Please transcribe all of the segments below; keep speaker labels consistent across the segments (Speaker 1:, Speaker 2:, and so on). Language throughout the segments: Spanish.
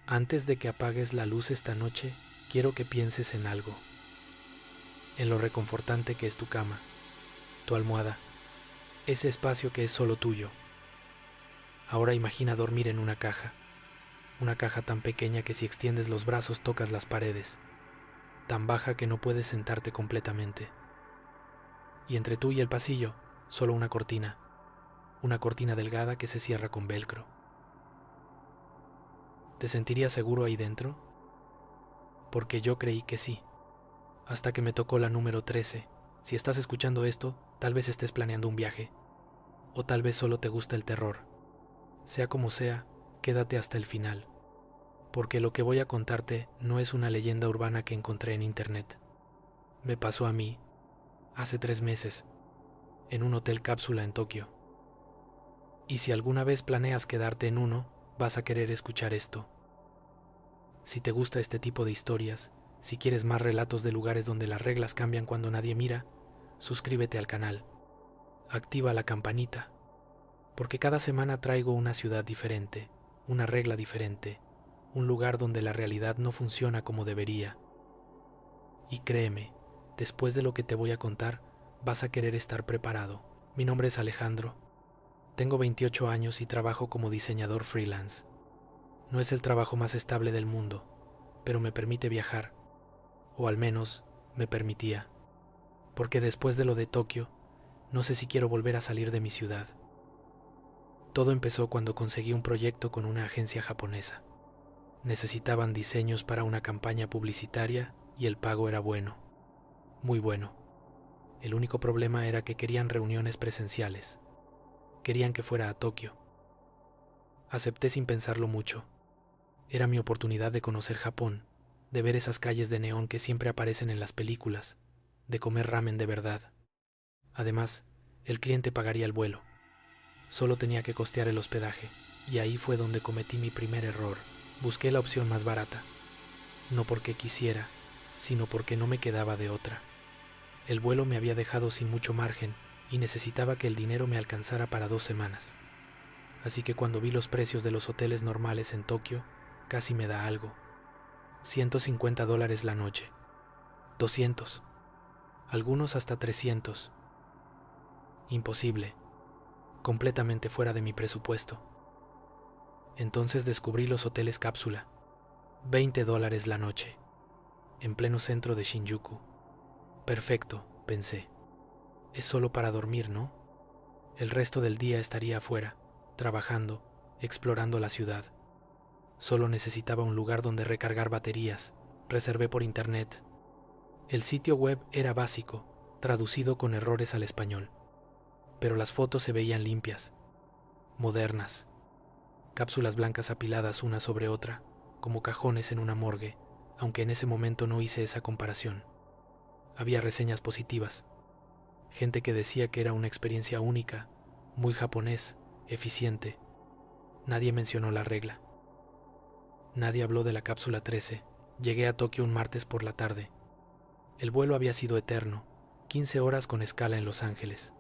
Speaker 1: Antes de que apagues la luz esta noche, quiero que pienses en algo, en lo reconfortante que es tu cama, tu almohada, ese espacio que es solo tuyo. Ahora imagina dormir en una caja tan pequeña que si extiendes los brazos tocas las paredes, tan baja que no puedes sentarte completamente. Y entre tú y el pasillo, solo una cortina delgada que se cierra con velcro. ¿Te sentirías seguro ahí dentro? Porque yo creí que sí, hasta que me tocó la número 13. Si estás escuchando esto, tal vez estés planeando un viaje, o tal vez solo te gusta el terror. Sea como sea, quédate hasta el final, porque lo que voy a contarte no es una leyenda urbana que encontré en internet. Me pasó a mí, hace 3 meses, en un hotel cápsula en Tokio. Y si alguna vez planeas quedarte en uno, vas a querer escuchar esto. Si te gusta este tipo de historias, si quieres más relatos de lugares donde las reglas cambian cuando nadie mira, suscríbete al canal. Activa la campanita, porque cada semana traigo una ciudad diferente, una regla diferente, un lugar donde la realidad no funciona como debería. Y créeme, después de lo que te voy a contar, vas a querer estar preparado. Mi nombre es Alejandro. Tengo 28 años y trabajo como diseñador freelance. No es el trabajo más estable del mundo, pero me permite viajar, o al menos me permitía, porque después de lo de Tokio, no sé si quiero volver a salir de mi ciudad. Todo empezó cuando conseguí un proyecto con una agencia japonesa. Necesitaban diseños para una campaña publicitaria y el pago era bueno, muy bueno. El único problema era que querían reuniones presenciales. Querían que fuera a Tokio. Acepté sin pensarlo mucho. Era mi oportunidad de conocer Japón, de ver esas calles de neón que siempre aparecen en las películas, de comer ramen de verdad. Además, el cliente pagaría el vuelo. Solo tenía que costear el hospedaje, y ahí fue donde cometí mi primer error. Busqué la opción más barata, no porque quisiera, sino porque no me quedaba de otra. El vuelo me había dejado sin mucho margen y necesitaba que el dinero me alcanzara para 2 semanas. Así que cuando vi los precios de los hoteles normales en Tokio, casi me da algo. $150 la noche, 200, algunos hasta 300. Imposible, completamente fuera de mi presupuesto. Entonces descubrí los hoteles cápsula, $20 la noche, en pleno centro de Shinjuku. Perfecto, pensé. Es solo para dormir, ¿no? El resto del día estaría afuera, trabajando, explorando la ciudad. Solo necesitaba un lugar donde recargar baterías. Reservé por internet. El sitio web era básico, traducido con errores al español. Pero las fotos se veían limpias, modernas. Cápsulas blancas apiladas una sobre otra, como cajones en una morgue, aunque en ese momento no hice esa comparación. Había reseñas positivas. Gente que decía que era una experiencia única, muy japonés, eficiente. Nadie mencionó la regla. Nadie habló de la cápsula 13. Llegué a Tokio un martes por la tarde. El vuelo había sido eterno, 15 horas con escala en Los Ángeles.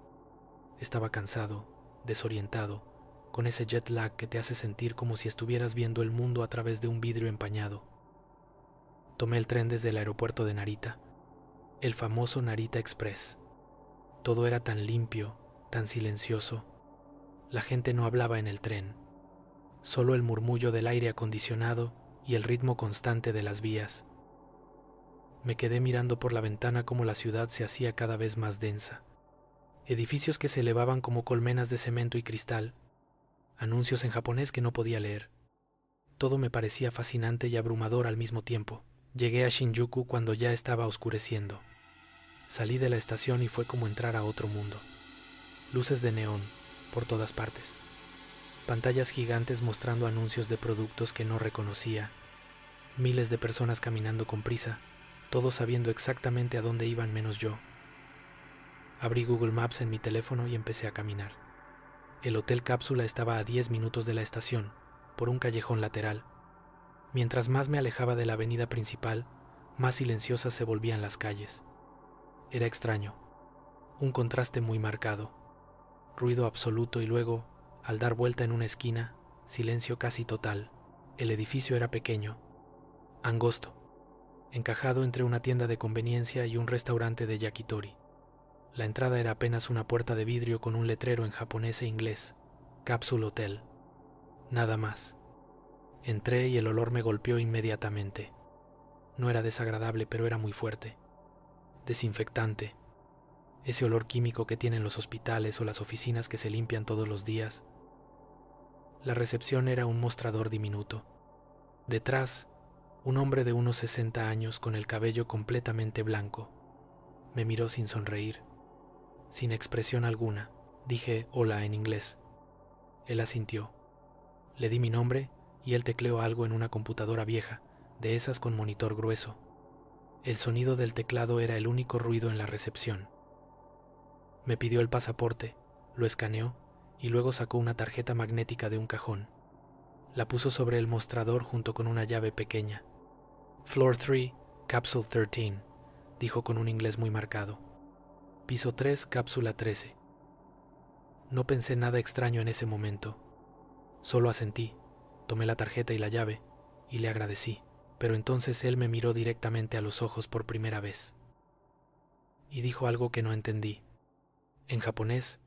Speaker 1: Estaba cansado, desorientado, con ese jet lag que te hace sentir como si estuvieras viendo el mundo a través de un vidrio empañado. Tomé el tren desde el aeropuerto de Narita, el famoso Narita Express. Todo era tan limpio, tan silencioso. La gente no hablaba en el tren, solo el murmullo del aire acondicionado y el ritmo constante de las vías. Me quedé mirando por la ventana como la ciudad se hacía cada vez más densa. Edificios que se elevaban como colmenas de cemento y cristal, anuncios en japonés que no podía leer. Todo me parecía fascinante y abrumador al mismo tiempo. Llegué a Shinjuku cuando ya estaba oscureciendo. Salí de la estación y fue como entrar a otro mundo. Luces de neón por todas partes. Pantallas gigantes mostrando anuncios de productos que no reconocía. Miles de personas caminando con prisa, todos sabiendo exactamente a dónde iban menos yo. Abrí Google Maps en mi teléfono y empecé a caminar. El hotel cápsula estaba a 10 minutos de la estación, por un callejón lateral. Mientras más me alejaba de la avenida principal, más silenciosas se volvían las calles. Era extraño, un contraste muy marcado. Ruido absoluto y luego, al dar vuelta en una esquina, silencio casi total. El edificio era pequeño, angosto, encajado entre una tienda de conveniencia y un restaurante de yakitori. La entrada era apenas una puerta de vidrio con un letrero en japonés e inglés, Capsule Hotel. Nada más. Entré y el olor me golpeó inmediatamente. No era desagradable, pero era muy fuerte. Desinfectante. Ese olor químico que tienen los hospitales o las oficinas que se limpian todos los días. La recepción era un mostrador diminuto. Detrás, un hombre de unos 60 años con el cabello completamente blanco. Me miró sin sonreír. Sin expresión alguna, dije hola en inglés. Él asintió. Le di mi nombre y él tecleó algo en una computadora vieja, de esas con monitor grueso. El sonido del teclado era el único ruido en la recepción. Me pidió el pasaporte, lo escaneó y luego sacó una tarjeta magnética de un cajón. La puso sobre el mostrador junto con una llave pequeña. Floor 3, Capsule 13, dijo con un inglés muy marcado. Piso 3, cápsula 13. No pensé nada extraño en ese momento. Solo asentí, tomé la tarjeta y la llave, y le agradecí, pero entonces él me miró directamente a los ojos por primera vez. Y dijo algo que no entendí. En japonés,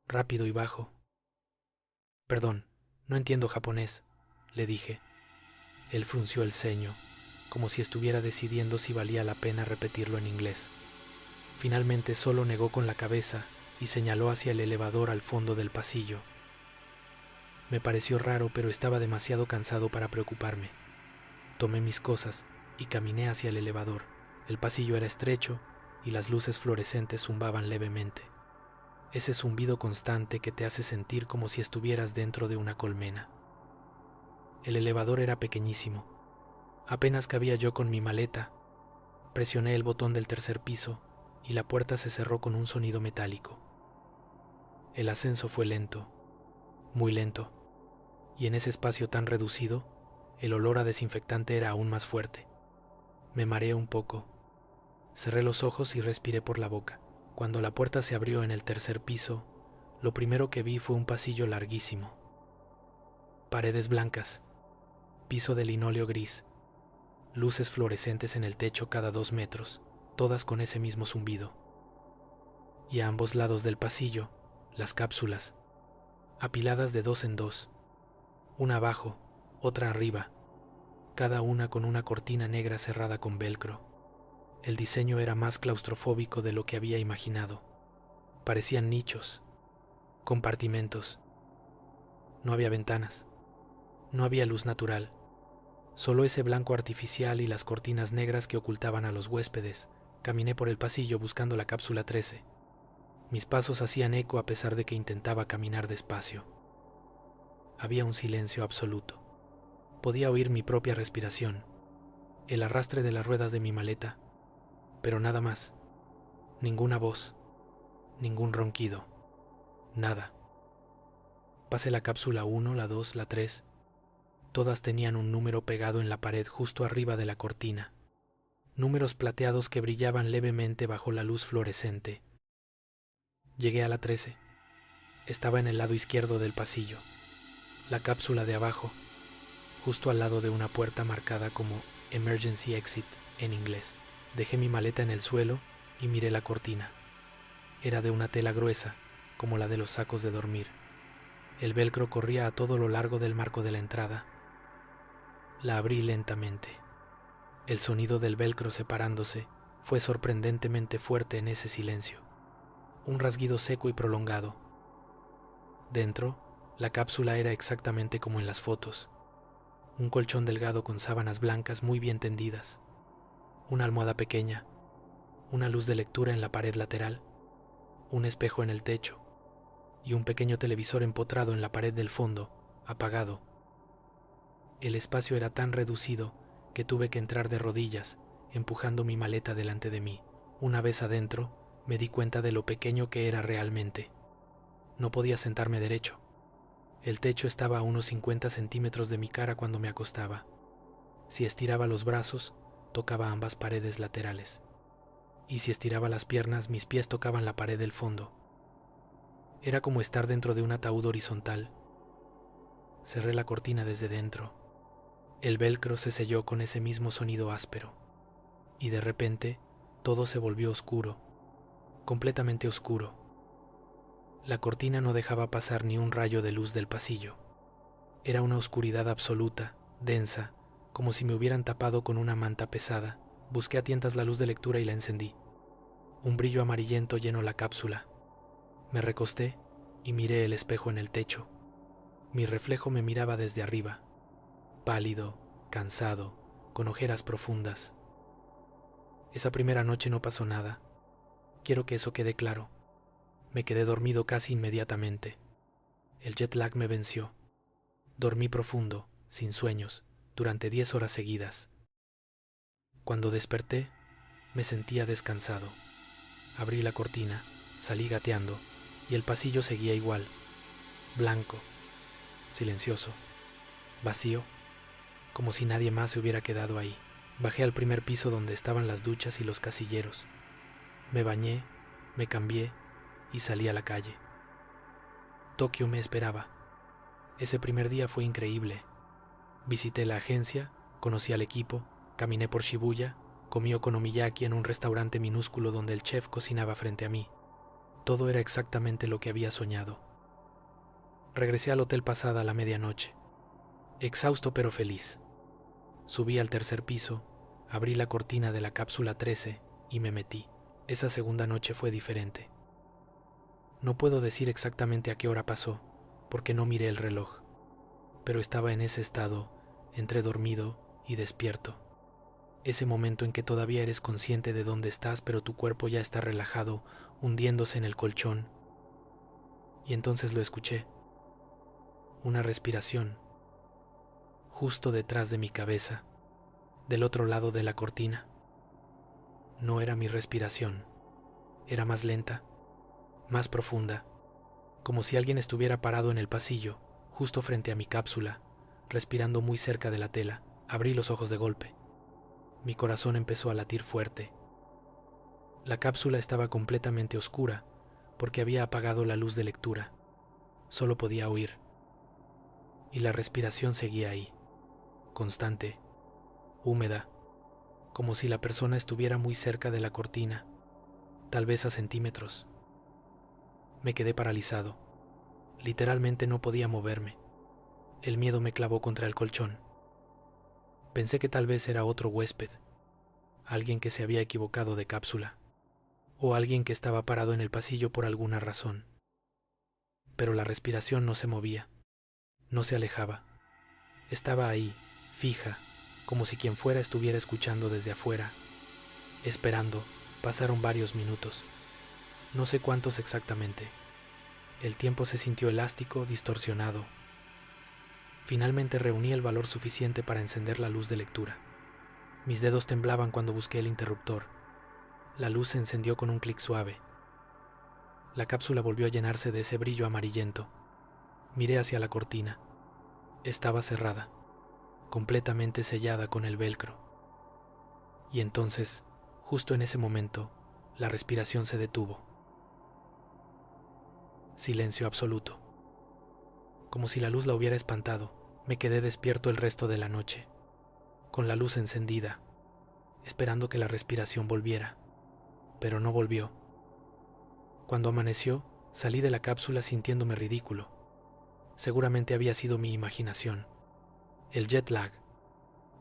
Speaker 1: rápido y bajo. Perdón, no entiendo japonés, le dije. Él frunció el ceño, como si estuviera decidiendo si valía la pena repetirlo en inglés. Finalmente solo negó con la cabeza y señaló hacia el elevador al fondo del pasillo. Me pareció raro, pero estaba demasiado cansado para preocuparme. Tomé mis cosas y caminé hacia el elevador. El pasillo era estrecho y las luces fluorescentes zumbaban levemente. Ese zumbido constante que te hace sentir como si estuvieras dentro de una colmena. El elevador era pequeñísimo. Apenas cabía yo con mi maleta. Presioné el botón del tercer piso y la puerta se cerró con un sonido metálico. El ascenso fue lento, muy lento, y en ese espacio tan reducido, el olor a desinfectante era aún más fuerte. Me mareé un poco. Cerré los ojos y respiré por la boca. Cuando la puerta se abrió en el tercer piso, lo primero que vi fue un pasillo larguísimo. Paredes blancas, piso de linóleo gris, luces fluorescentes en el techo cada 2 metros, todas con ese mismo zumbido. Y a ambos lados del pasillo, las cápsulas, apiladas de 2 en 2, una abajo, otra arriba, cada una con una cortina negra cerrada con velcro. El diseño era más claustrofóbico de lo que había imaginado. Parecían nichos, compartimentos. No había ventanas, no había luz natural, solo ese blanco artificial y las cortinas negras que ocultaban a los huéspedes. Caminé por el pasillo buscando la cápsula 13. Mis pasos hacían eco a pesar de que intentaba caminar despacio. Había un silencio absoluto. Podía oír mi propia respiración, el arrastre de las ruedas de mi maleta, pero nada más. Ninguna voz, ningún ronquido, nada. Pasé la cápsula 1, la 2, la 3. Todas tenían un número pegado en la pared justo arriba de la cortina. Números plateados que brillaban levemente bajo la luz fluorescente. Llegué a la 13. Estaba en el lado izquierdo del pasillo, la cápsula de abajo, justo al lado de una puerta marcada como Emergency Exit en inglés. Dejé mi maleta en el suelo y miré la cortina. Era de una tela gruesa, como la de los sacos de dormir. El velcro corría a todo lo largo del marco de la entrada. La abrí lentamente. El sonido del velcro separándose fue sorprendentemente fuerte en ese silencio. Un rasguido seco y prolongado. Dentro, la cápsula era exactamente como en las fotos. Un colchón delgado con sábanas blancas muy bien tendidas. Una almohada pequeña. Una luz de lectura en la pared lateral. Un espejo en el techo. Y un pequeño televisor empotrado en la pared del fondo, apagado. El espacio era tan reducido que tuve que entrar de rodillas, empujando mi maleta delante de mí. Una vez adentro, me di cuenta de lo pequeño que era realmente. No podía sentarme derecho. El techo estaba a unos 50 centímetros de mi cara cuando me acostaba. Si estiraba los brazos, tocaba ambas paredes laterales. Y si estiraba las piernas, mis pies tocaban la pared del fondo. Era como estar dentro de un ataúd horizontal. Cerré la cortina desde dentro. El velcro se selló con ese mismo sonido áspero, y de repente todo se volvió oscuro, completamente oscuro. La cortina no dejaba pasar ni un rayo de luz del pasillo. Era una oscuridad absoluta, densa, como si me hubieran tapado con una manta pesada. Busqué a tientas la luz de lectura y la encendí. Un brillo amarillento llenó la cápsula. Me recosté y miré el espejo en el techo. Mi reflejo me miraba desde arriba, pálido, cansado, con ojeras profundas. Esa primera noche no pasó nada. Quiero que eso quede claro. Me quedé dormido casi inmediatamente. El jet lag me venció. Dormí profundo, sin sueños, durante 10 horas seguidas. Cuando desperté, me sentía descansado. Abrí la cortina, salí gateando, y el pasillo seguía igual, blanco, silencioso, vacío, como si nadie más se hubiera quedado ahí. Bajé al primer piso donde estaban las duchas y los casilleros. Me bañé, me cambié y salí a la calle. Tokio me esperaba. Ese primer día fue increíble. Visité la agencia, conocí al equipo, caminé por Shibuya, comí okonomiyaki en un restaurante minúsculo donde el chef cocinaba frente a mí. Todo era exactamente lo que había soñado. Regresé al hotel pasada a la medianoche, exhausto pero feliz. Subí al tercer piso, abrí la cortina de la cápsula 13 y me metí. Esa segunda noche fue diferente. No puedo decir exactamente a qué hora pasó, porque no miré el reloj, pero estaba en ese estado, entre dormido y despierto. Ese momento en que todavía eres consciente de dónde estás, pero tu cuerpo ya está relajado, hundiéndose en el colchón. Y entonces lo escuché. Una respiración, justo detrás de mi cabeza, del otro lado de la cortina. No era mi respiración, era más lenta, más profunda, como si alguien estuviera parado en el pasillo, justo frente a mi cápsula, respirando muy cerca de la tela. Abrí los ojos de golpe. Mi corazón empezó a latir fuerte. La cápsula estaba completamente oscura porque había apagado la luz de lectura. Solo podía oír. Y la respiración seguía ahí, constante, húmeda, como si la persona estuviera muy cerca de la cortina, tal vez a centímetros. Me quedé paralizado. Literalmente no podía moverme. El miedo me clavó contra el colchón. Pensé que tal vez era otro huésped, alguien que se había equivocado de cápsula, o alguien que estaba parado en el pasillo por alguna razón. Pero la respiración no se movía, no se alejaba. Estaba ahí, fija, como si quien fuera estuviera escuchando desde afuera, esperando. Pasaron varios minutos, no sé cuántos exactamente. El tiempo se sintió elástico, distorsionado. Finalmente reuní el valor suficiente para encender la luz de lectura. Mis dedos temblaban cuando busqué el interruptor. La luz se encendió con un clic suave. La cápsula volvió a llenarse de ese brillo amarillento. Miré hacia la cortina. Estaba cerrada, completamente sellada con el velcro. Y entonces, justo en ese momento, la respiración se detuvo. Silencio absoluto. Como si la luz la hubiera espantado, me quedé despierto el resto de la noche, con la luz encendida, esperando que la respiración volviera, pero no volvió. Cuando amaneció, salí de la cápsula sintiéndome ridículo. Seguramente había sido mi imaginación, el jet lag,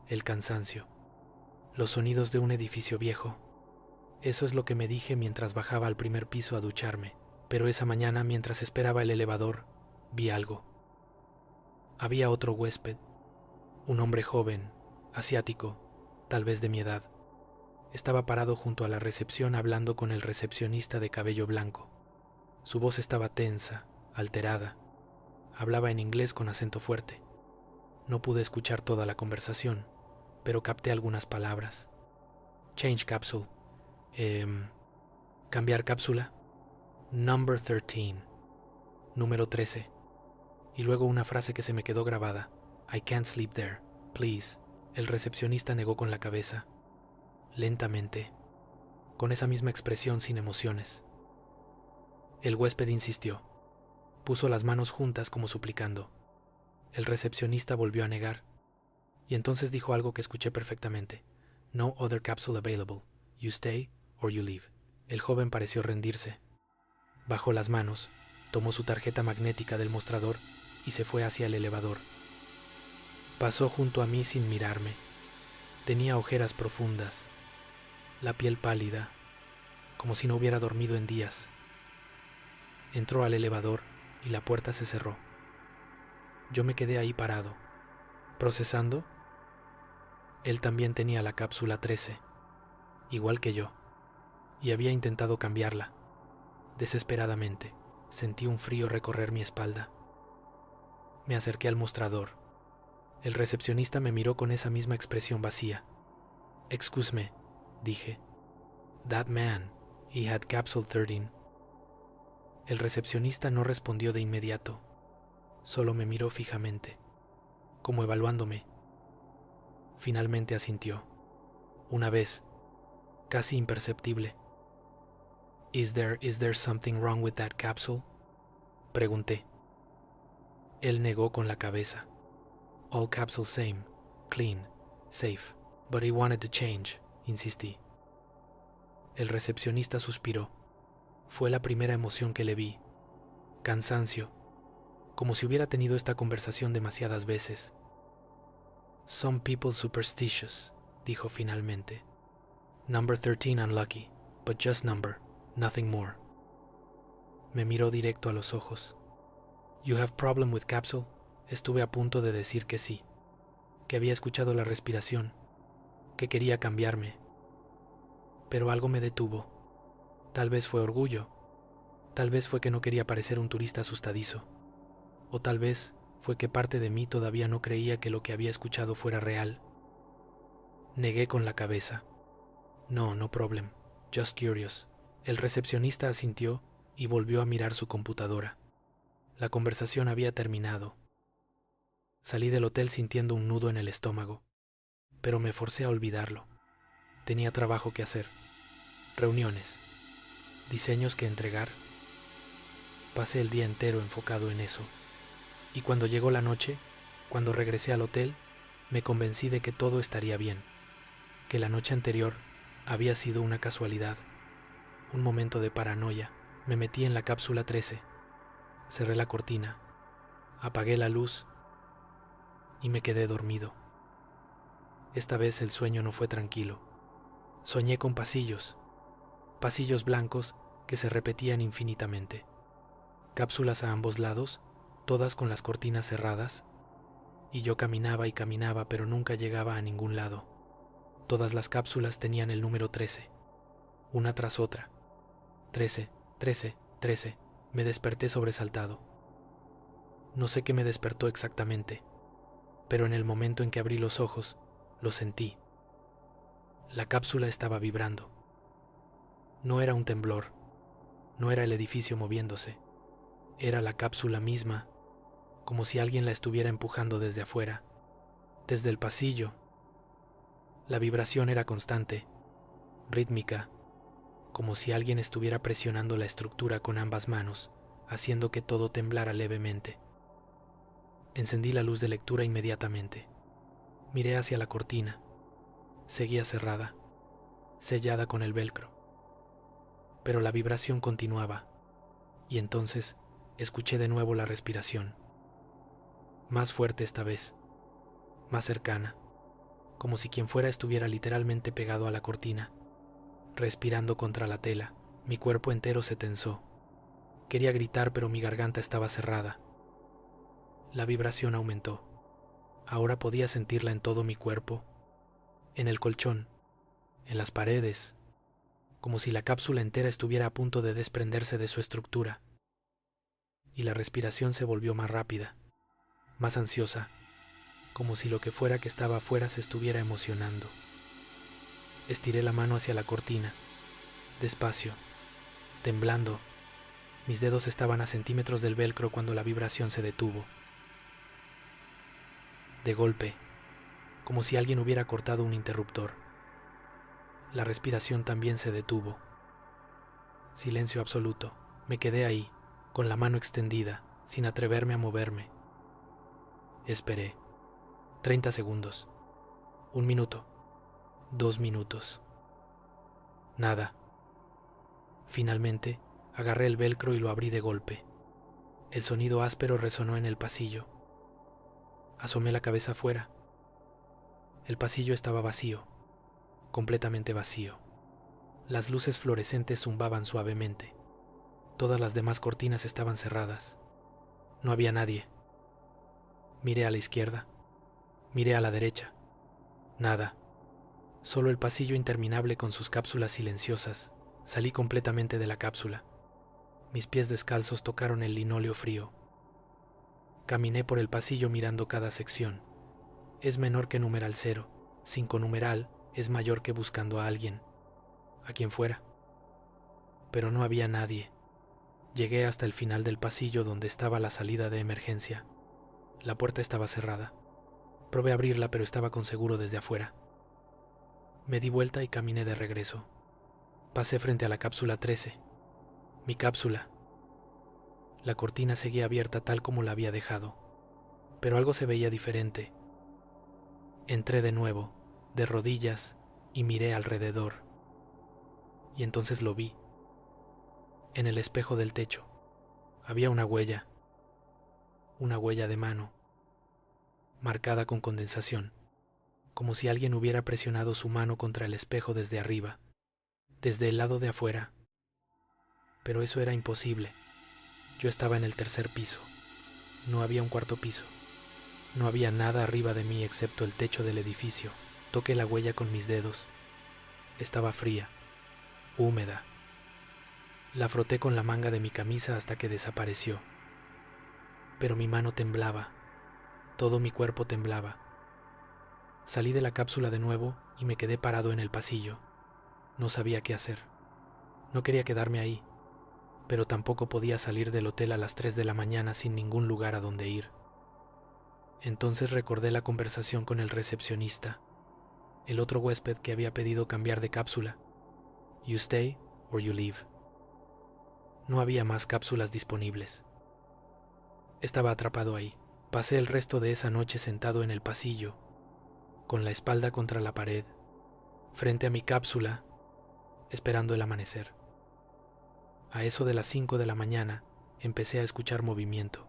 Speaker 1: el cansancio, los sonidos de un edificio viejo. Eso es lo que me dije mientras bajaba al primer piso a ducharme, pero esa mañana, mientras esperaba el elevador, vi algo. Había otro huésped, un hombre joven, asiático, tal vez de mi edad. Estaba parado junto a la recepción hablando con el recepcionista de cabello blanco. Su voz estaba tensa, alterada. Hablaba en inglés con acento fuerte. No pude escuchar toda la conversación, pero capté algunas palabras. Change capsule. Cambiar cápsula. Number 13. Número 13. Y luego una frase que se me quedó grabada. I can't sleep there, please. El recepcionista negó con la cabeza. Lentamente, con esa misma expresión sin emociones. El huésped insistió. Puso las manos juntas como suplicando. El recepcionista volvió a negar. Y entonces dijo algo que escuché perfectamente. No other capsule available. You stay or you leave. El joven pareció rendirse. Bajó las manos, tomó su tarjeta magnética del mostrador y se fue hacia el elevador. Pasó junto a mí sin mirarme. Tenía ojeras profundas, la piel pálida, como si no hubiera dormido en días. Entró al elevador y la puerta se cerró. Yo me quedé ahí parado, procesando. Él también tenía la cápsula 13, igual que yo, y había intentado cambiarla. Desesperadamente, sentí un frío recorrer mi espalda. Me acerqué al mostrador. El recepcionista me miró con esa misma expresión vacía. Excuse me, dije. That man, he had capsule 13. El recepcionista no respondió de inmediato. Solo me miró fijamente, como evaluándome. Finalmente asintió. Una vez, casi imperceptible. Is there something wrong with that capsule? Pregunté. Él negó con la cabeza. All capsules same, clean, safe. But he wanted to change, insistí. El recepcionista suspiró. Fue la primera emoción que le vi. Cansancio, como si hubiera tenido esta conversación demasiadas veces. Some people superstitious, dijo finalmente. Number 13 unlucky, but just number, nothing more. Me miró directo a los ojos. You have problem with capsule? Estuve a punto de decir que sí, que había escuchado la respiración, que quería cambiarme. Pero algo me detuvo. Tal vez fue orgullo, tal vez fue que no quería parecer un turista asustadizo, o tal vez fue que parte de mí todavía no creía que lo que había escuchado fuera real. Negué con la cabeza. No problem, just curious. El recepcionista asintió y volvió a mirar su computadora. La conversación había terminado. Salí del hotel sintiendo un nudo en el estómago, pero me forcé a olvidarlo. Tenía trabajo que hacer, reuniones, diseños que entregar. Pasé el día entero enfocado en eso. Y cuando llegó la noche, cuando regresé al hotel, me convencí de que todo estaría bien, que la noche anterior había sido una casualidad, un momento de paranoia. Me metí en la cápsula 13, cerré la cortina, apagué la luz y me quedé dormido. Esta vez el sueño no fue tranquilo. Soñé con pasillos blancos que se repetían infinitamente, cápsulas a ambos lados, todas con las cortinas cerradas, y yo caminaba y caminaba, pero nunca llegaba a ningún lado. Todas las cápsulas tenían el número 13, una tras otra. 13, 13, 13. Me desperté sobresaltado. No sé qué me despertó exactamente, pero en el momento en que abrí los ojos, lo sentí. La cápsula estaba vibrando. No era un temblor, no era el edificio moviéndose, era la cápsula misma, como si alguien la estuviera empujando desde afuera, desde el pasillo. La vibración era constante, rítmica, como si alguien estuviera presionando la estructura con ambas manos, haciendo que todo temblara levemente. Encendí la luz de lectura inmediatamente. Miré hacia la cortina. Seguía cerrada, sellada con el velcro. Pero la vibración continuaba, y entonces escuché de nuevo la respiración. Más fuerte esta vez, más cercana, como si quien fuera estuviera literalmente pegado a la cortina, respirando contra la tela. Mi cuerpo entero se tensó. Quería gritar, pero mi garganta estaba cerrada. La vibración aumentó. Ahora podía sentirla en todo mi cuerpo, en el colchón, en las paredes, como si la cápsula entera estuviera a punto de desprenderse de su estructura. Y la respiración se volvió más rápida, más ansiosa, como si lo que fuera que estaba afuera se estuviera emocionando. Estiré la mano hacia la cortina, despacio, temblando. Mis dedos estaban a centímetros del velcro cuando la vibración se detuvo. De golpe, como si alguien hubiera cortado un interruptor. La respiración también se detuvo. Silencio absoluto. Me quedé ahí, con la mano extendida, sin atreverme a moverme. Esperé. 30 segundos. 1 minuto, 2 minutos. Nada. Finalmente, agarré el velcro y lo abrí de golpe. El sonido áspero resonó en el pasillo. Asomé la cabeza afuera. El pasillo estaba vacío, completamente vacío. Las luces fluorescentes zumbaban suavemente. Todas las demás cortinas estaban cerradas. No había nadie. Miré a la izquierda. Miré a la derecha. Nada. Solo el pasillo interminable con sus cápsulas silenciosas. Salí completamente de la cápsula. Mis pies descalzos tocaron el linóleo frío. Caminé por el pasillo mirando cada sección. Es menor que numeral 0. 5 numeral es mayor que buscando a alguien. A quien fuera. Pero no había nadie. Llegué hasta el final del pasillo donde estaba la salida de emergencia. La puerta estaba cerrada. Probé abrirla, pero estaba con seguro desde afuera. Me di vuelta y caminé de regreso. Pasé frente a la cápsula 13. Mi cápsula. La cortina seguía abierta tal como la había dejado, pero algo se veía diferente. Entré de nuevo, de rodillas, y miré alrededor. Y entonces lo vi. En el espejo del techo había una huella de mano, marcada con condensación, como si alguien hubiera presionado su mano contra el espejo desde arriba, desde el lado de afuera. Pero eso era imposible. Yo estaba en el 3er piso. No había un 4º piso. No había nada arriba de mí excepto el techo del edificio. Toqué la huella con mis dedos. Estaba fría, húmeda. La froté con la manga de mi camisa hasta que desapareció. Pero mi mano temblaba. Todo mi cuerpo temblaba. Salí de la cápsula de nuevo y me quedé parado en el pasillo. No sabía qué hacer. No quería quedarme ahí, pero tampoco podía salir del hotel a las 3 de la mañana sin ningún lugar a donde ir. Entonces recordé la conversación con el recepcionista, el otro huésped que había pedido cambiar de cápsula. You stay or you leave. No había más cápsulas disponibles. Estaba atrapado ahí. Pasé el resto de esa noche sentado en el pasillo, con la espalda contra la pared, frente a mi cápsula, esperando el amanecer. A eso de las 5 de la mañana empecé a escuchar movimiento,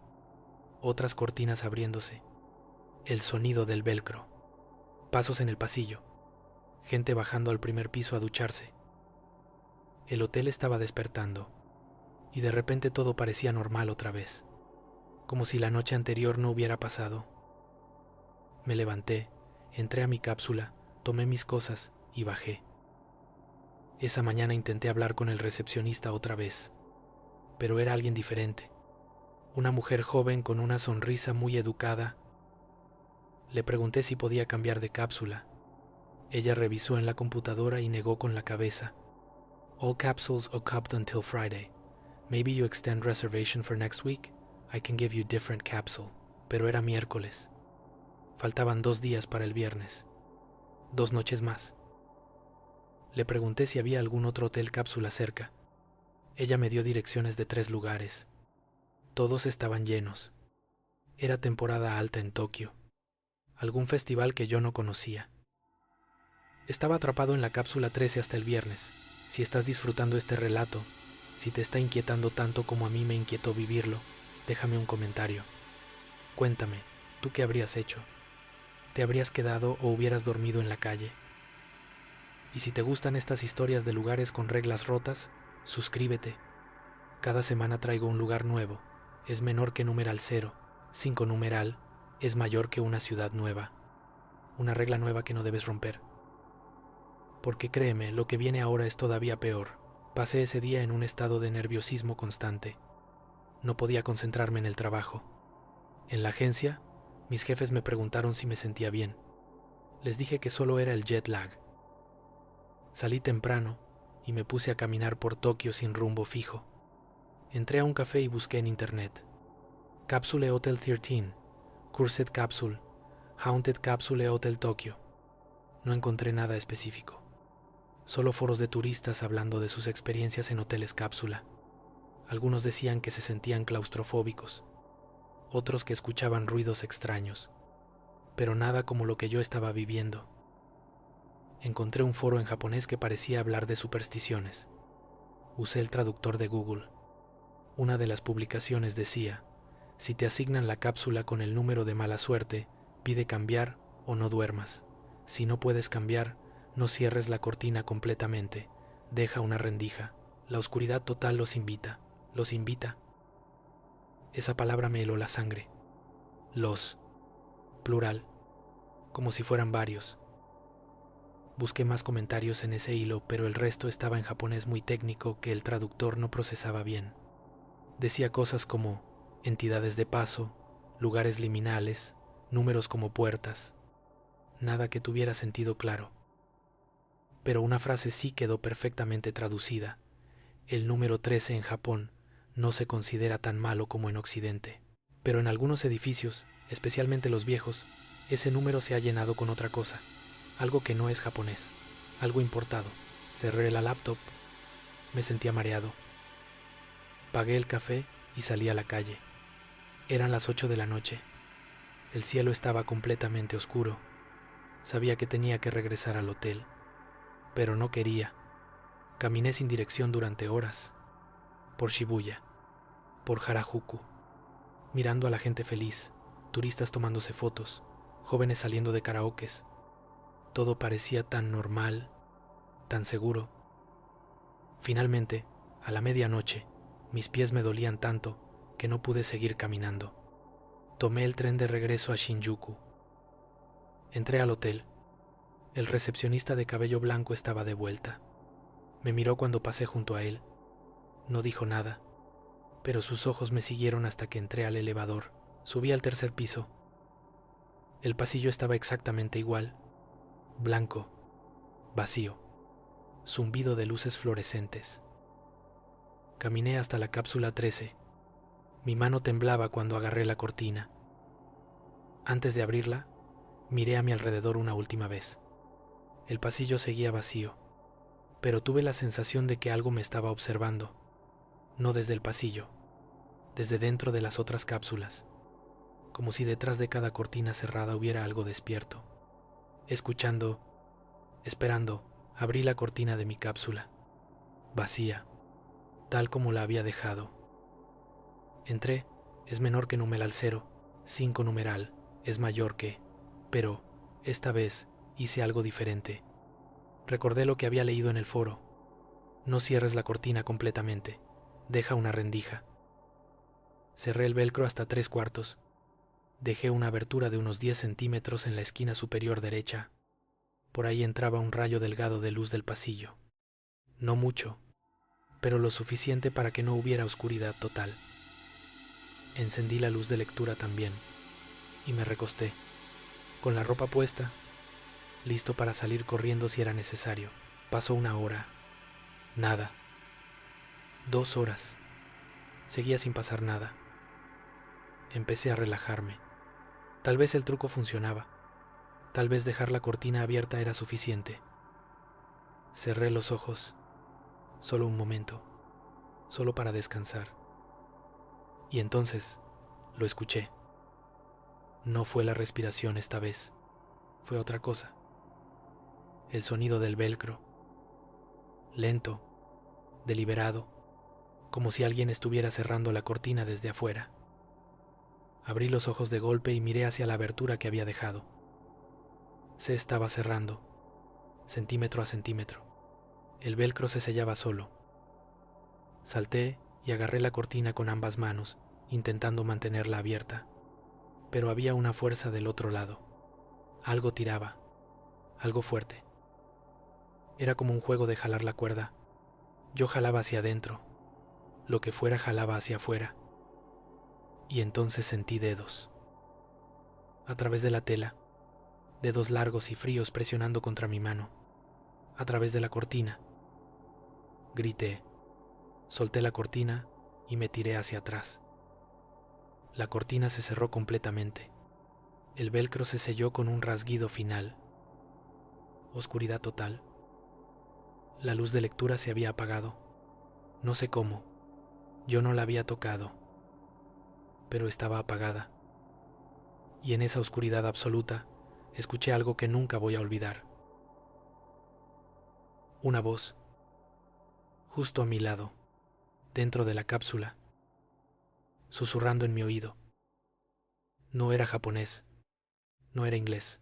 Speaker 1: otras cortinas abriéndose, el sonido del velcro, pasos en el pasillo, gente bajando al 1er piso a ducharse. El hotel estaba despertando, y de repente todo parecía normal otra vez, como si la noche anterior no hubiera pasado. Me levanté, entré a mi cápsula, tomé mis cosas y bajé. Esa mañana intenté hablar con el recepcionista otra vez, pero era alguien diferente. Una mujer joven con una sonrisa muy educada. Le pregunté si podía cambiar de cápsula. Ella revisó en la computadora y negó con la cabeza. All capsules occupied until Friday. Maybe you extend reservation for next week? I can give you different capsule. Pero era miércoles. Faltaban 2 días para el viernes. 2 noches más. Le pregunté si había algún otro hotel cápsula cerca. Ella me dio direcciones de 3 lugares. Todos estaban llenos. Era temporada alta en Tokio. Algún festival que yo no conocía. Estaba atrapado en la cápsula 13 hasta el viernes. Si estás disfrutando este relato, si te está inquietando tanto como a mí me inquietó vivirlo, déjame un comentario. Cuéntame, ¿tú qué habrías hecho? ¿Te habrías quedado o hubieras dormido en la calle? Y si te gustan estas historias de lugares con reglas rotas, suscríbete. Cada semana traigo un lugar nuevo. Es menor que numeral 0. 5 numeral es mayor que una ciudad nueva. Una regla nueva que no debes romper. Porque créeme, lo que viene ahora es todavía peor. Pasé ese día en un estado de nerviosismo constante. No podía concentrarme en el trabajo. En la agencia, mis jefes me preguntaron si me sentía bien. Les dije que solo era el jet lag. Salí temprano y me puse a caminar por Tokio sin rumbo fijo. Entré a un café y busqué en internet. Capsule Hotel 13, Cursed Capsule, Haunted Capsule Hotel Tokyo. No encontré nada específico. Solo foros de turistas hablando de sus experiencias en hoteles cápsula. Algunos decían que se sentían claustrofóbicos, otros que escuchaban ruidos extraños, pero nada como lo que yo estaba viviendo. Encontré un foro en japonés que parecía hablar de supersticiones. Usé el traductor de Google. Una de las publicaciones decía: si te asignan la cápsula con el número de mala suerte, pide cambiar o no duermas. Si no puedes cambiar, no cierres la cortina completamente, deja una rendija. La oscuridad total los invita. Esa palabra me heló la sangre. Los, plural, como si fueran varios. Busqué más comentarios en ese hilo, pero el resto estaba en japonés muy técnico que el traductor no procesaba bien. Decía cosas como entidades de paso, lugares liminales, números como puertas. Nada que tuviera sentido claro. Pero una frase sí quedó perfectamente traducida. El número 13 en Japón no se considera tan malo como en Occidente. Pero en algunos edificios, especialmente los viejos, ese número se ha llenado con otra cosa. Algo que no es japonés, algo importado. Cerré la laptop, me sentía mareado. Pagué el café y salí a la calle. Eran las 8 de la noche. El cielo estaba completamente oscuro. Sabía que tenía que regresar al hotel, pero no quería. Caminé sin dirección durante horas, por Shibuya, por Harajuku, mirando a la gente feliz, turistas tomándose fotos, jóvenes saliendo de karaokes. Todo parecía tan normal, tan seguro. Finalmente, a la medianoche, mis pies me dolían tanto que no pude seguir caminando. Tomé el tren de regreso a Shinjuku. Entré al hotel. El recepcionista de cabello blanco estaba de vuelta. Me miró cuando pasé junto a él. No dijo nada, pero sus ojos me siguieron hasta que entré al elevador. Subí al tercer piso. El pasillo estaba exactamente igual. Blanco, vacío, zumbido de luces fluorescentes. Caminé hasta la cápsula 13. Mi mano temblaba cuando agarré la cortina. Antes de abrirla, miré a mi alrededor una última vez. El pasillo seguía vacío, pero tuve la sensación de que algo me estaba observando, no desde el pasillo, desde dentro de las otras cápsulas, como si detrás de cada cortina cerrada hubiera algo despierto. Escuchando, esperando, abrí la cortina de mi cápsula, vacía, tal como la había dejado. Entré, es menor que numeral 0, 5 numeral, es mayor que, pero, esta vez, hice algo diferente. Recordé lo que había leído en el foro. No cierres la cortina completamente, deja una rendija. Cerré el velcro hasta 3/4. Dejé una abertura de unos 10 centímetros en la esquina superior derecha. Por ahí entraba un rayo delgado de luz del pasillo. No mucho, pero lo suficiente para que no hubiera oscuridad total. Encendí la luz de lectura también, y me recosté, con la ropa puesta, listo para salir corriendo si era necesario. Pasó 1 hora. Nada. 2 horas. Seguía sin pasar nada. Empecé a relajarme. Tal vez el truco funcionaba. Tal vez dejar la cortina abierta era suficiente. Cerré los ojos, solo un momento, solo para descansar. Y entonces lo escuché. No fue la respiración esta vez, fue otra cosa. El sonido del velcro, lento, deliberado, como si alguien estuviera cerrando la cortina desde afuera. Abrí los ojos de golpe y miré hacia la abertura que había dejado. Se estaba cerrando, centímetro a centímetro. El velcro se sellaba solo. Salté y agarré la cortina con ambas manos, intentando mantenerla abierta. Pero había una fuerza del otro lado. Algo tiraba, algo fuerte. Era como un juego de jalar la cuerda. Yo jalaba hacia adentro, lo que fuera jalaba hacia afuera. Y entonces sentí dedos. A través de la tela, dedos largos y fríos presionando contra mi mano. A través de la cortina. Grité, solté la cortina y me tiré hacia atrás. La cortina se cerró completamente. El velcro se selló con un rasguido final. Oscuridad total. La luz de lectura se había apagado. No sé cómo. Yo no la había tocado. Pero estaba apagada. Y en esa oscuridad absoluta, escuché algo que nunca voy a olvidar. Una voz, justo a mi lado, dentro de la cápsula, susurrando en mi oído. No era japonés, no era inglés,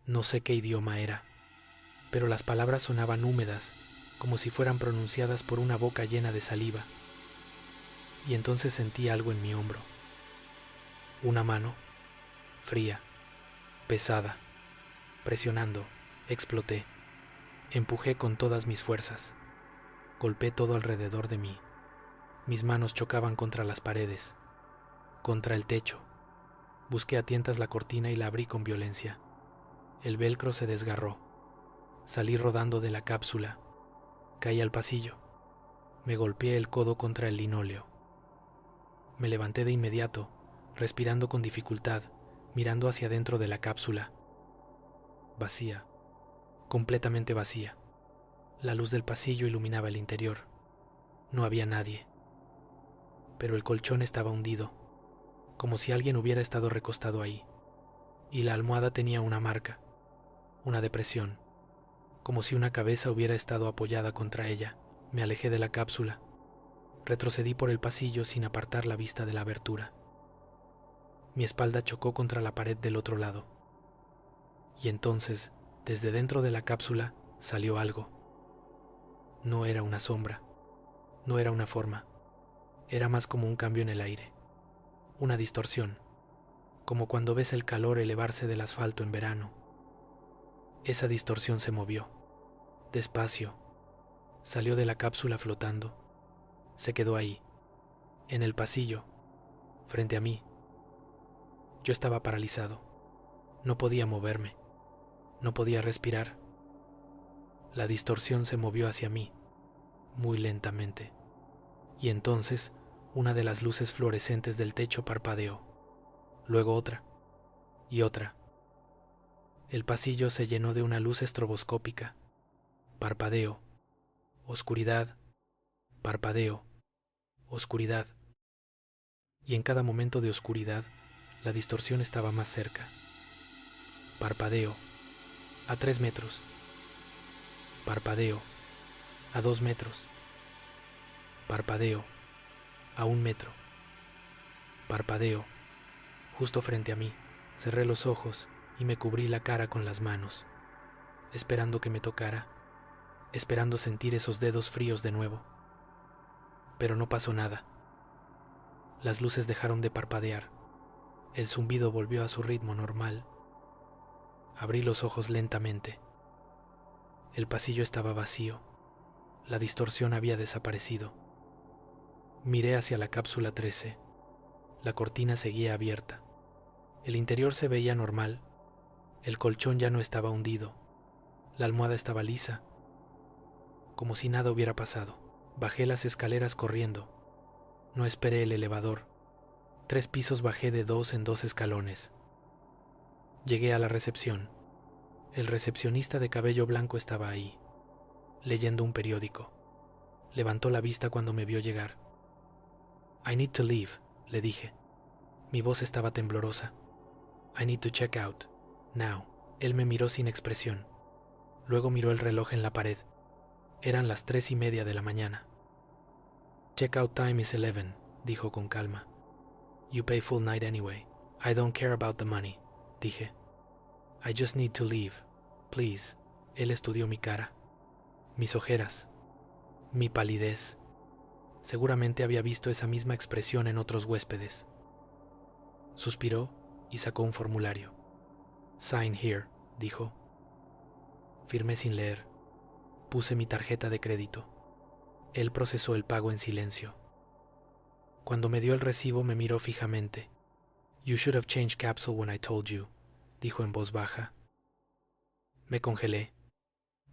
Speaker 1: no sé qué idioma era, pero las palabras sonaban húmedas, como si fueran pronunciadas por una boca llena de saliva. Y entonces sentí algo en mi hombro. Una mano, fría, pesada, presionando. Exploté. Empujé con todas mis fuerzas. Golpeé todo alrededor de mí. Mis manos chocaban contra las paredes, contra el techo. Busqué a tientas la cortina y la abrí con violencia. El velcro se desgarró. Salí rodando de la cápsula. Caí al pasillo. Me golpeé el codo contra el linóleo. Me levanté de inmediato, respirando con dificultad, mirando hacia dentro de la cápsula. Vacía, completamente vacía. La luz del pasillo iluminaba el interior. No había nadie. Pero el colchón estaba hundido, como si alguien hubiera estado recostado ahí. Y la almohada tenía una marca, una depresión, como si una cabeza hubiera estado apoyada contra ella. Me alejé de la cápsula. Retrocedí por el pasillo sin apartar la vista de la abertura. Mi espalda chocó contra la pared del otro lado. Y entonces, desde dentro de la cápsula, salió algo. No era una sombra, no era una forma. Era más como un cambio en el aire, una distorsión, como cuando ves el calor elevarse del asfalto en verano. Esa distorsión se movió, despacio, salió de la cápsula flotando, se quedó ahí, en el pasillo, frente a mí. Yo estaba paralizado, no podía moverme, no podía respirar. La distorsión se movió hacia mí, muy lentamente, y entonces una de las luces fluorescentes del techo parpadeó, luego otra, y otra. El pasillo se llenó de una luz estroboscópica. Parpadeo, oscuridad, parpadeo, oscuridad. Y en cada momento de oscuridad, la distorsión estaba más cerca. Parpadeo, a 3 metros. Parpadeo, a 2 metros. Parpadeo, a 1 metro. Parpadeo, justo frente a mí. Cerré los ojos y me cubrí la cara con las manos, esperando que me tocara, esperando sentir esos dedos fríos de nuevo. Pero no pasó nada. Las luces dejaron de parpadear. El zumbido volvió a su ritmo normal. Abrí los ojos lentamente. El pasillo estaba vacío. La distorsión había desaparecido. Miré hacia la cápsula 13. La cortina seguía abierta. El interior se veía normal. El colchón ya no estaba hundido. La almohada estaba lisa, como si nada hubiera pasado. Bajé las escaleras corriendo. No esperé el elevador. 3 pisos bajé de 2 en 2 escalones. Llegué a la recepción. El recepcionista de cabello blanco estaba ahí, leyendo un periódico. Levantó la vista cuando me vio llegar. I need to leave, le dije. Mi voz estaba temblorosa. I need to check out, now. Él me miró sin expresión. Luego miró el reloj en la pared. Eran las 3:30 de la mañana. Check out time is 11, dijo con calma. You pay full night anyway. I don't care about the money, dije. I just need to leave, please. Él estudió mi cara, mis ojeras, mi palidez. Seguramente había visto esa misma expresión en otros huéspedes. Suspiró y sacó un formulario. Sign here, dijo. Firmé sin leer. Puse mi tarjeta de crédito. Él procesó el pago en silencio. Cuando me dio el recibo me miró fijamente. You should have changed capsule when I told you, dijo en voz baja. Me congelé.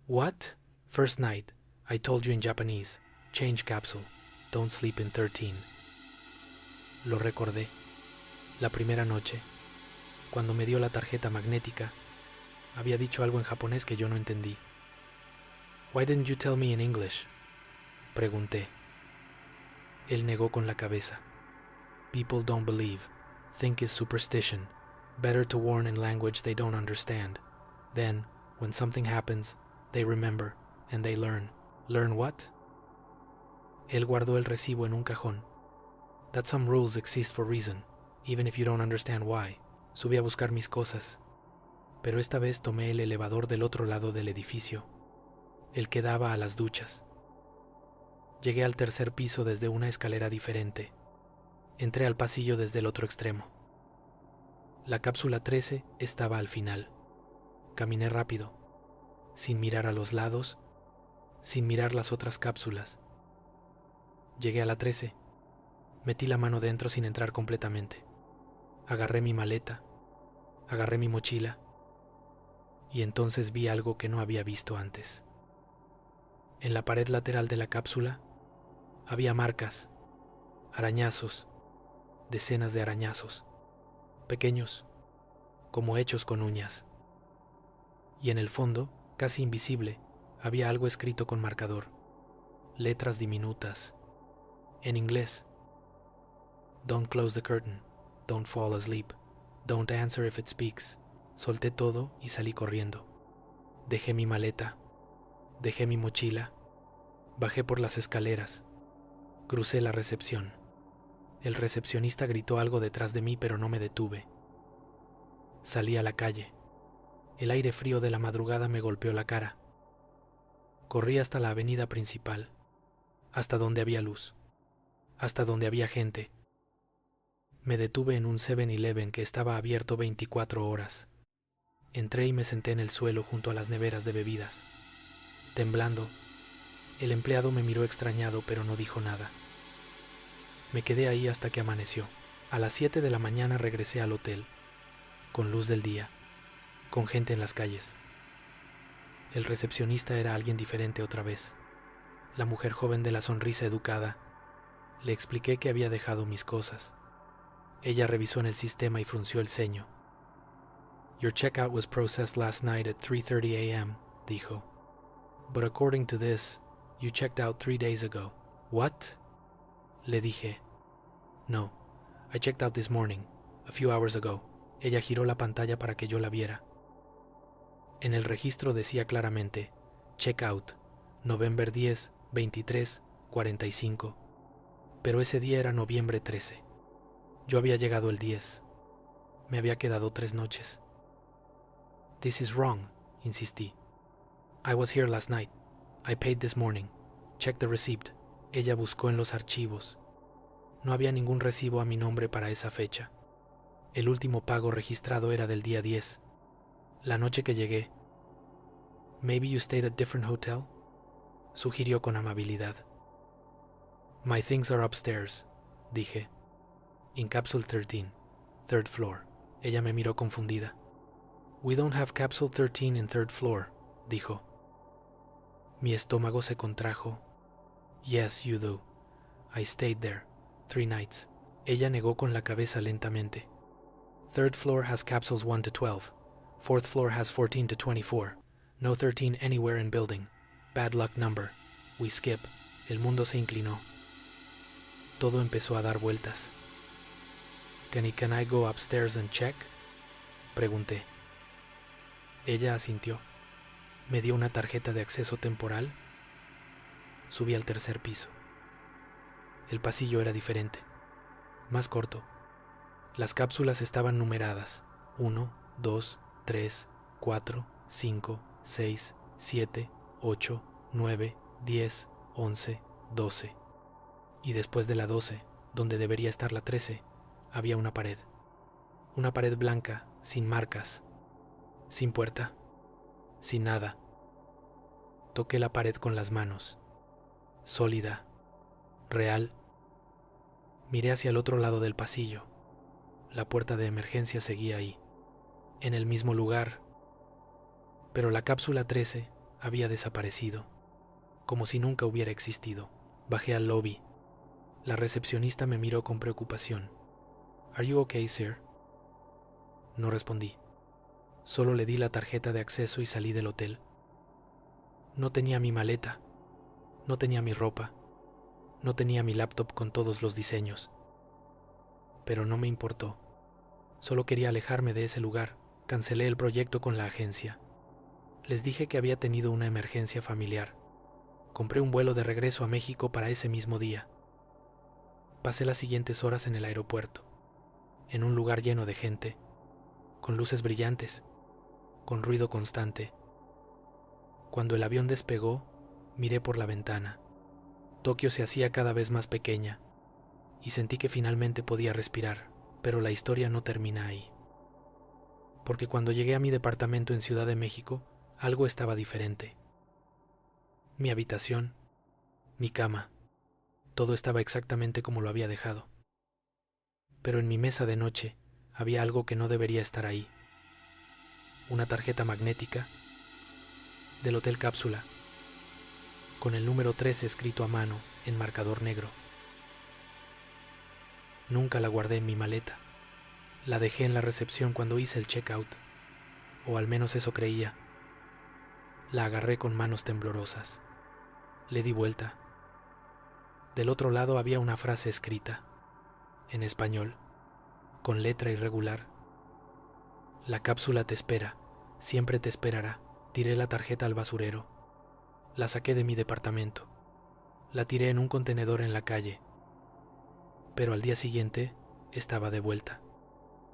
Speaker 1: What? First night. I told you in Japanese. Change capsule. Don't sleep in 13. Lo recordé. La primera noche, cuando me dio la tarjeta magnética, había dicho algo en japonés que yo no entendí. Why didn't you tell me in English? Pregunté. Él negó con la cabeza. People don't believe. Think it's superstition. Better to warn in language they don't understand. Then, when something happens, they remember, and they learn. Learn what? Él guardó el recibo en un cajón. That some rules exist for reason, even if you don't understand why. Subí a buscar mis cosas, pero esta vez tomé el elevador del otro lado del edificio, el que daba a las duchas. Llegué al tercer piso desde una escalera diferente. Entré al pasillo desde el otro extremo. La cápsula 13 estaba al final. Caminé rápido, sin mirar a los lados, sin mirar las otras cápsulas. Llegué a la 13. Metí la mano dentro sin entrar completamente. Agarré mi maleta, agarré mi mochila, y entonces vi algo que no había visto antes. En la pared lateral de la cápsula había marcas, arañazos, decenas de arañazos, pequeños, como hechos con uñas. Y en el fondo, casi invisible, había algo escrito con marcador, letras diminutas, en inglés. Don't close the curtain, don't fall asleep, don't answer if it speaks. Solté todo y salí corriendo. Dejé mi maleta, dejé mi mochila, bajé por las escaleras, crucé la recepción. El recepcionista gritó algo detrás de mí, pero no me detuve. Salí a la calle. El aire frío de la madrugada me golpeó la cara. Corrí hasta la avenida principal, hasta donde había luz, hasta donde había gente. Me detuve en un 7-Eleven que estaba abierto 24 horas. Entré y me senté en el suelo junto a las neveras de bebidas. Temblando, el empleado me miró extrañado, pero no dijo nada. Me quedé ahí hasta que amaneció. A las 7 de la mañana regresé al hotel, con luz del día, con gente en las calles. El recepcionista era alguien diferente otra vez. La mujer joven de la sonrisa educada. Le expliqué que había dejado mis cosas. Ella revisó en el sistema y frunció el ceño. Your checkout was processed last night at 3:30 a.m., dijo. But according to this, you checked out 3 days ago. What? Le dije. No, I checked out this morning, a few hours ago. Ella giró la pantalla para que yo la viera. En el registro decía claramente, Checkout, November 10, 23, 45. Pero ese día era noviembre 13. Yo había llegado el 10. Me había quedado 3 noches. This is wrong, insistí. I was here last night. I paid this morning. Check the receipt. Ella buscó en los archivos. No había ningún recibo a mi nombre para esa fecha. El último pago registrado era del día 10, la noche que llegué. Maybe you stayed at a different hotel, sugirió con amabilidad. My things are upstairs, dije. In capsule 13, third floor. Ella me miró confundida. We don't have capsule 13 in third floor, dijo. Mi estómago se contrajo. Yes, you do. I stayed there, 3 nights. Ella negó con la cabeza lentamente. Third floor has capsules 1 to 12. Fourth floor has 14 to 24. No 13 anywhere in building. Bad luck number. We skip. El mundo se inclinó. Todo empezó a dar vueltas. Can I go upstairs and check? Pregunté. Ella asintió. Me dio una tarjeta de acceso temporal. Subí al tercer piso. El pasillo era diferente, más corto. Las cápsulas estaban numeradas. 1, 2, 3, 4, 5, 6, 7, 8, 9, 10, 11, 12. Y después de la 12, donde debería estar la 13, había una pared. Una pared blanca, sin marcas, sin puerta, sin nada. Toqué la pared con las manos. Sólida, real. Miré hacia el otro lado del pasillo. La puerta de emergencia seguía ahí, en el mismo lugar, pero la cápsula 13 había desaparecido, como si nunca hubiera existido. Bajé al lobby. La recepcionista me miró con preocupación. ¿Are you okay, sir? No respondí. Solo le di la tarjeta de acceso y salí del hotel. No tenía mi maleta, no tenía mi ropa, no tenía mi laptop con todos los diseños. Pero no me importó. Solo quería alejarme de ese lugar. Cancelé el proyecto con la agencia. Les dije que había tenido una emergencia familiar. Compré un vuelo de regreso a México para ese mismo día. Pasé las siguientes horas en el aeropuerto, en un lugar lleno de gente, con luces brillantes, con ruido constante. Cuando el avión despegó, miré por la ventana. Tokio se hacía cada vez más pequeña y sentí que finalmente podía respirar, pero la historia no termina ahí. Porque cuando llegué a mi departamento en Ciudad de México, algo estaba diferente. Mi habitación, mi cama, todo estaba exactamente como lo había dejado. Pero en mi mesa de noche había algo que no debería estar ahí. Una tarjeta magnética del Hotel Cápsula, con el número 13 escrito a mano en marcador negro. Nunca la guardé en mi maleta. La dejé en la recepción cuando hice el checkout, o al menos eso creía. La agarré con manos temblorosas. Le di vuelta. Del otro lado había una frase escrita, en español, con letra irregular. La cápsula te espera, siempre te esperará. Tiré la tarjeta al basurero. La saqué de mi departamento. La tiré en un contenedor en la calle. Pero al día siguiente estaba de vuelta,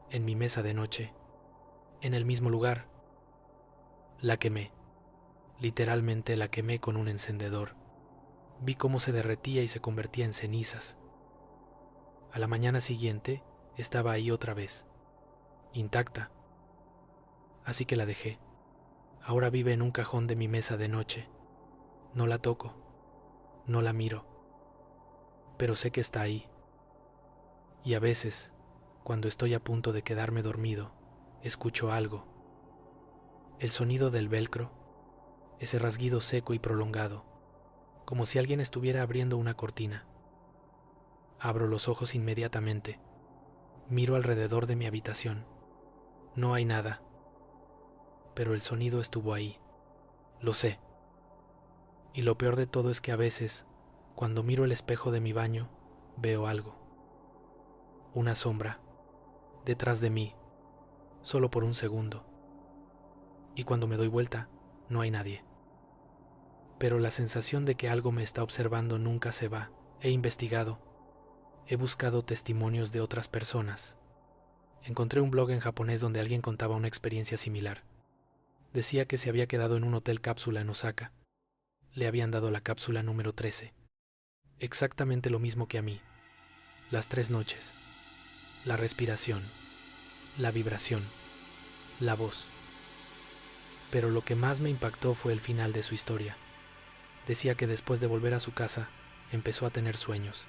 Speaker 1: en mi mesa de noche, en el mismo lugar. La quemé. Literalmente la quemé con un encendedor. Vi cómo se derretía y se convertía en cenizas. A la mañana siguiente estaba ahí otra vez, intacta. Así que la dejé. Ahora vive en un cajón de mi mesa de noche. No la toco, no la miro, pero sé que está ahí. Y a veces, cuando estoy a punto de quedarme dormido, escucho algo. El sonido del velcro, ese rasguido seco y prolongado, como si alguien estuviera abriendo una cortina. Abro los ojos inmediatamente. Miro alrededor de mi habitación. No hay nada. Pero el sonido estuvo ahí. Lo sé. Y lo peor de todo es que a veces, cuando miro el espejo de mi baño, veo algo. Una sombra. Detrás de mí. Solo por un segundo. Y cuando me doy vuelta, no hay nadie. Pero la sensación de que algo me está observando nunca se va. He investigado. He buscado testimonios de otras personas. Encontré un blog en japonés donde alguien contaba una experiencia similar. Decía que se había quedado en un hotel cápsula en Osaka. Le habían dado la cápsula número 13. Exactamente lo mismo que a mí. Las 3 noches. La respiración. La vibración. La voz. Pero lo que más me impactó fue el final de su historia. Decía que después de volver a su casa, empezó a tener sueños.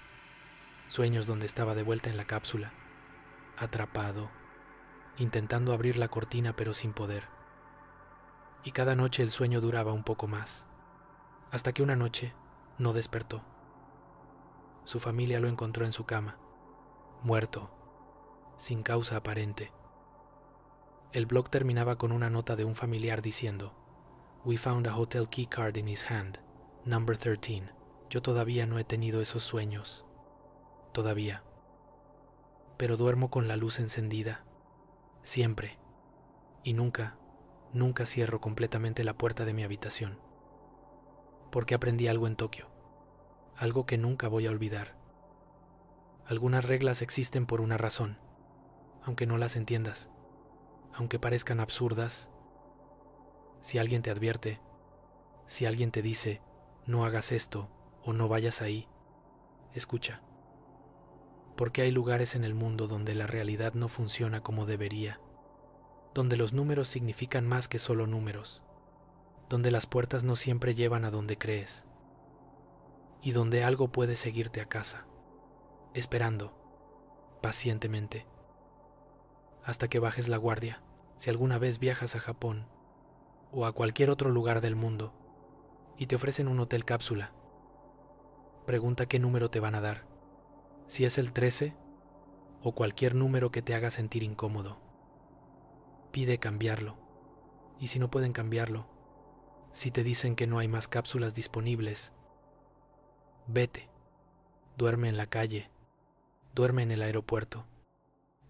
Speaker 1: Sueños donde estaba de vuelta en la cápsula, atrapado, intentando abrir la cortina pero sin poder. Y cada noche el sueño duraba un poco más, hasta que una noche no despertó. Su familia lo encontró en su cama, muerto, sin causa aparente. El blog terminaba con una nota de un familiar diciendo: "We found a hotel key card in his hand, number 13. Yo todavía no he tenido esos sueños. Todavía. Pero duermo con la luz encendida. Siempre. Y nunca cierro completamente la puerta de mi habitación. Porque aprendí algo en Tokio. Algo que nunca voy a olvidar. Algunas reglas existen por una razón, aunque no las entiendas, aunque parezcan absurdas. Si alguien te advierte, si alguien te dice, no hagas esto o no vayas ahí, escucha. Porque hay lugares en el mundo donde la realidad no funciona como debería, donde los números significan más que solo números, donde las puertas no siempre llevan a donde crees, y donde algo puede seguirte a casa, esperando, pacientemente, hasta que bajes la guardia. Si alguna vez viajas a Japón o a cualquier otro lugar del mundo y te ofrecen un hotel cápsula, pregunta qué número te van a dar, si es el 13 o cualquier número que te haga sentir incómodo. Pide cambiarlo, y si no pueden cambiarlo, si te dicen que no hay más cápsulas disponibles, vete, duerme en la calle, duerme en el aeropuerto,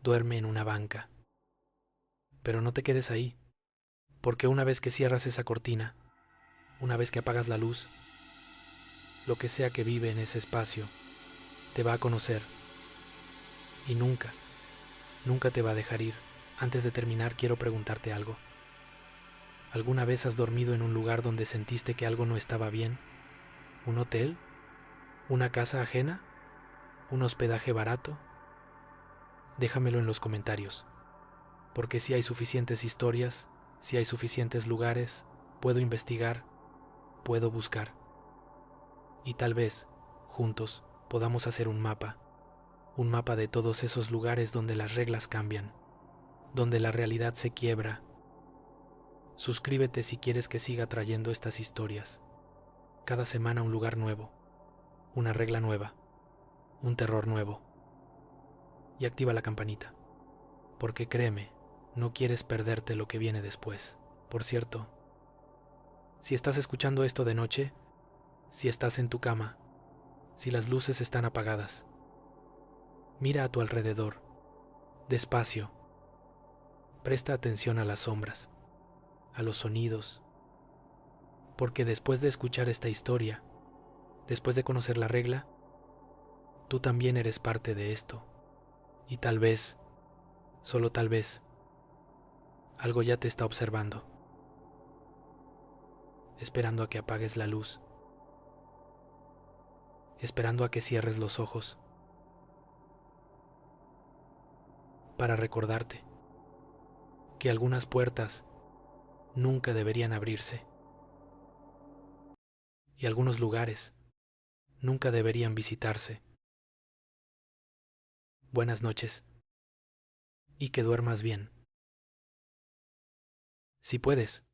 Speaker 1: duerme en una banca. Pero no te quedes ahí, porque una vez que cierras esa cortina, una vez que apagas la luz, lo que sea que vive en ese espacio, te va a conocer y nunca, nunca te va a dejar ir. Antes de terminar, quiero preguntarte algo. ¿Alguna vez has dormido en un lugar donde sentiste que algo no estaba bien? ¿Un hotel? ¿Una casa ajena? ¿Un hospedaje barato? Déjamelo en los comentarios, porque si hay suficientes historias, si hay suficientes lugares, puedo investigar, puedo buscar. Y tal vez, juntos, podamos hacer un mapa de todos esos lugares donde las reglas cambian, donde la realidad se quiebra. Suscríbete si quieres que siga trayendo estas historias. Cada semana un lugar nuevo, una regla nueva, un terror nuevo. Y activa la campanita, porque créeme, no quieres perderte lo que viene después. Por cierto, si estás escuchando esto de noche, si estás en tu cama, si las luces están apagadas, mira a tu alrededor, despacio, presta atención a las sombras, a los sonidos, porque después de escuchar esta historia, después de conocer la regla, tú también eres parte de esto. Y tal vez, solo tal vez, algo ya te está observando, esperando a que apagues la luz, esperando a que cierres los ojos, para recordarte que algunas puertas nunca deberían abrirse y algunos lugares nunca deberían visitarse. Buenas noches y que duermas bien. Si puedes,